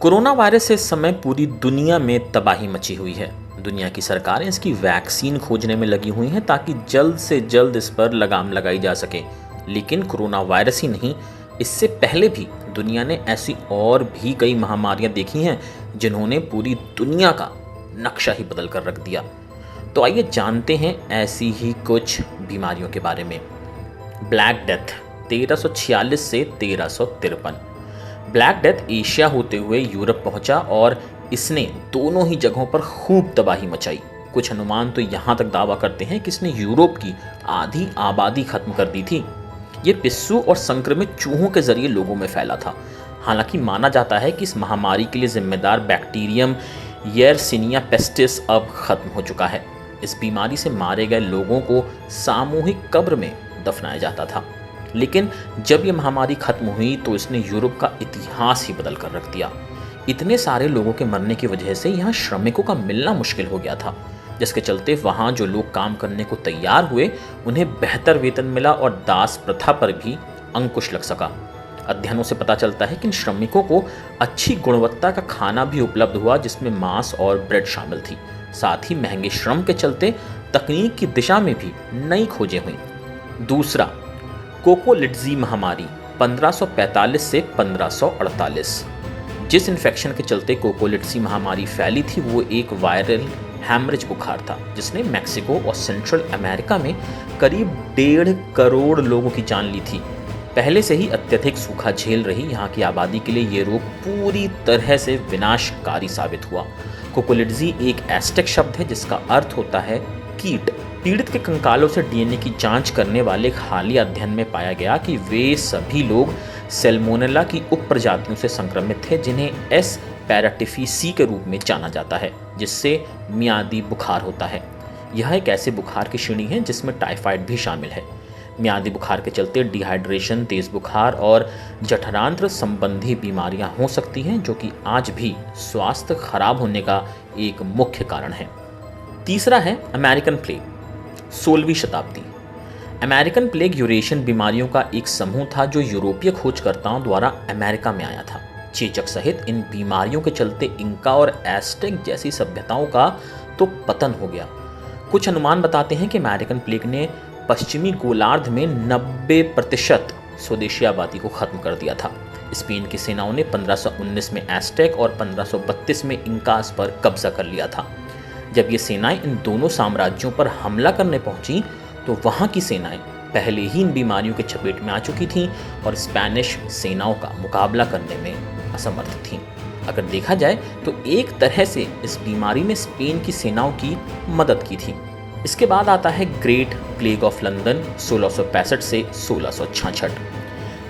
Corona virus से इस समय पूरी दुनिया में तबाही मची हुई है। दुनिया की सरकारें इसकी वैक्सीन खोजने में लगी हुई हैं ताकि जल्द से जल्द इस पर लगाम लगाई जा सके। लेकिन कोरोना वायरस ही नहीं, इससे पहले भी दुनिया ने ऐसी और भी कई महामारियां देखी हैं जिन्होंने पूरी दुनिया का नक्शा ही बदल कर रख दिया। तो आइए जानते हैं ऐसी ही कुछ बीमारियों के बारे में। ब्लैक डेथ 1346 से 1353। ब्लैक डेथ एशिया होते हुए यूरोप पहुंचा और इसने दोनों ही जगहों पर खूब तबाही मचाई। कुछ अनुमान तो यहाँ तक दावा करते हैं कि इसने यूरोप की आधी आबादी खत्म कर दी थी। ये पिस्सू और संक्रमित चूहों के जरिए लोगों में फैला था। हालांकि माना जाता है कि इस महामारी के लिए जिम्मेदार बैक्टीरियम येरसिनिया पेस्टिस अब खत्म हो चुका है। इस बीमारी से मारे गए लोगों को सामूहिक कब्र में दफनाया जाता था। लेकिन जब यह महामारी खत्म हुई तो इसने यूरोप का इतिहास ही बदल कर रख दिया। इतने सारे लोगों के मरने की वजह से यहाँ श्रमिकों का मिलना मुश्किल हो गया था, जिसके चलते वहाँ जो लोग काम करने को तैयार हुए उन्हें बेहतर वेतन मिला और दास प्रथा पर भी अंकुश लग सका। अध्ययनों से पता चलता है कि इन श्रमिकों को अच्छी गुणवत्ता का खाना भी उपलब्ध हुआ, जिसमें मांस और ब्रेड शामिल थी। साथ ही महंगे श्रम के चलते तकनीक की दिशा में भी नई खोजें हुई। दूसरा, कोकोलिड्जी महामारी 1545 से 1548। जिस इन्फेक्शन के चलते कोकोलिड्जी महामारी फैली थी वो एक वायरल हैमरेज बुखार था, जिसने मैक्सिको और सेंट्रल अमेरिका में करीब 1.5 करोड़ लोगों की जान ली थी। पहले से ही अत्यधिक सूखा झेल रही यहाँ की आबादी के लिए ये रोग पूरी तरह से विनाशकारी साबित हुआ। कोकोलिड्जी एक एस्टेक शब्द है जिसका अर्थ होता है कीट। पीड़ित के कंकालों से डीएनए की जांच करने वाले एक हालिया अध्ययन में पाया गया कि वे सभी लोग सैल्मोनेला की उप प्रजातियों से संक्रमित थे, जिन्हें एस पैराटिफिसी के रूप में जाना जाता है, जिससे मियादी बुखार होता है। यह एक ऐसे बुखार की श्रेणी है जिसमें टाइफाइड भी शामिल है। मियादी बुखार के चलते डिहाइड्रेशन, तेज बुखार और जठरांत्र संबंधी बीमारियां हो सकती हैं, जो कि आज भी स्वास्थ्य खराब होने का एक मुख्य कारण है। तीसरा है अमेरिकन प्लेग, 16वीं शताब्दी। अमेरिकन प्लेग यूरेशियन बीमारियों का एक समूह था जो यूरोपीय खोजकर्ताओं द्वारा अमेरिका में आया था। चेचक सहित इन बीमारियों के चलते इंका और एस्टेक जैसी सभ्यताओं का तो पतन हो गया। कुछ अनुमान बताते हैं कि अमेरिकन प्लेग ने पश्चिमी गोलार्ध में 90% स्वदेशी आबादी को खत्म कर दिया था। स्पेन की सेनाओं ने 1519 में एस्टेक और 1532 में इंकास पर कब्जा कर लिया था। जब ये सेनाएं इन दोनों साम्राज्यों पर हमला करने पहुंची तो वहां की सेनाएं पहले ही इन बीमारियों के चपेट में आ चुकी थीं और स्पेनिश सेनाओं का मुकाबला करने में असमर्थ थीं। अगर देखा जाए तो एक तरह से इस बीमारी ने स्पेन की सेनाओं की मदद की थी। इसके बाद आता है ग्रेट प्लेग ऑफ लंदन 1665 से 1666।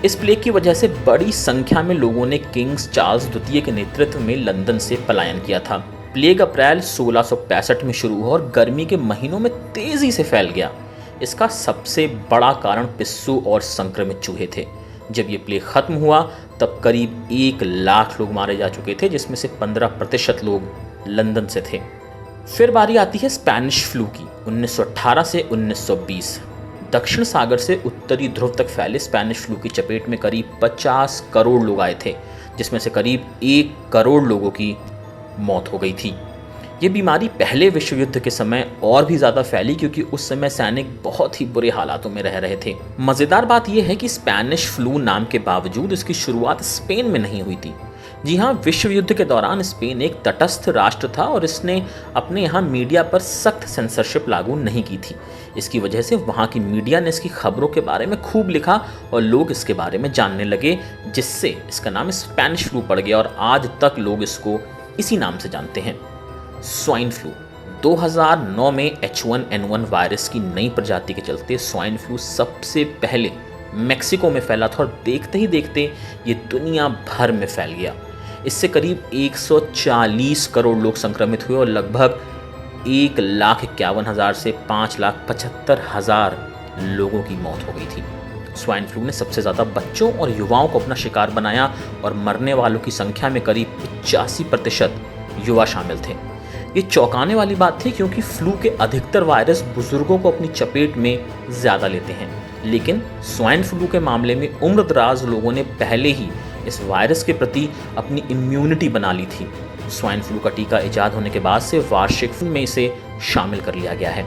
इस प्लेग की वजह से बड़ी संख्या में लोगों ने किंग्स चार्ल्स द्वितीय के नेतृत्व में लंदन से पलायन किया था। प्लेग अप्रैल 1665 में शुरू हुआ और गर्मी के महीनों में तेजी से फैल गया। इसका सबसे बड़ा कारण पिस्सू और संक्रमित चूहे थे। जब ये प्लेग खत्म हुआ तब करीब 1 लाख लोग मारे जा चुके थे, जिसमें से 15% लोग लंदन से थे। फिर बारी आती है स्पेनिश फ्लू की 1918 से 1920। दक्षिण सागर से उत्तरी ध्रुव तक फैले स्पेनिश फ्लू की चपेट में करीब 50 करोड़ लोग आए थे, जिसमें से करीब 1 करोड़ लोगों की मौत हो गई थी। ये बीमारी पहले विश्व युद्ध के समय और भी ज़्यादा फैली, क्योंकि उस समय सैनिक बहुत ही बुरे हालातों में रह रहे थे। मज़ेदार बात यह है कि स्पेनिश फ्लू नाम के बावजूद इसकी शुरुआत स्पेन में नहीं हुई थी। जी हाँ, विश्व युद्ध के दौरान स्पेन एक तटस्थ राष्ट्र था और इसने अपने यहाँ मीडिया पर सख्त सेंसरशिप लागू नहीं की थी। इसकी वजह से वहाँ की मीडिया ने इसकी खबरों के बारे में खूब लिखा और लोग इसके बारे में जानने लगे, जिससे इसका नाम स्पेनिश फ्लू पड़ गया और आज तक लोग इसको इसी नाम से जानते हैं। स्वाइन फ्लू 2009 में H1N1 वायरस की नई प्रजाति के चलते स्वाइन फ्लू सबसे पहले मैक्सिको में फैला था और देखते ही देखते ये दुनिया भर में फैल गया। इससे करीब 140 करोड़ लोग संक्रमित हुए और लगभग 1,51,000 से 5,75,000 लोगों की मौत हो गई थी। स्वाइन फ्लू ने सबसे ज़्यादा बच्चों और युवाओं को अपना शिकार बनाया और मरने वालों की संख्या में करीब 85% युवा शामिल थे। ये चौंकाने वाली बात थी, क्योंकि फ्लू के अधिकतर वायरस बुजुर्गों को अपनी चपेट में ज़्यादा लेते हैं, लेकिन स्वाइन फ्लू के मामले में उम्रदराज लोगों ने पहले ही इस वायरस के प्रति अपनी इम्यूनिटी बना ली थी। स्वाइन फ्लू का टीका इजाद होने के बाद से वार्षिक में इसे शामिल कर लिया गया है।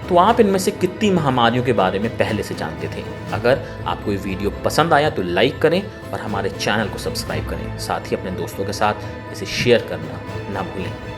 तो आप इनमें से कितनी महामारियों के बारे में पहले से जानते थे? अगर आपको ये वीडियो पसंद आया तो लाइक करें और हमारे चैनल को सब्सक्राइब करें। साथ ही अपने दोस्तों के साथ इसे शेयर करना ना भूलें।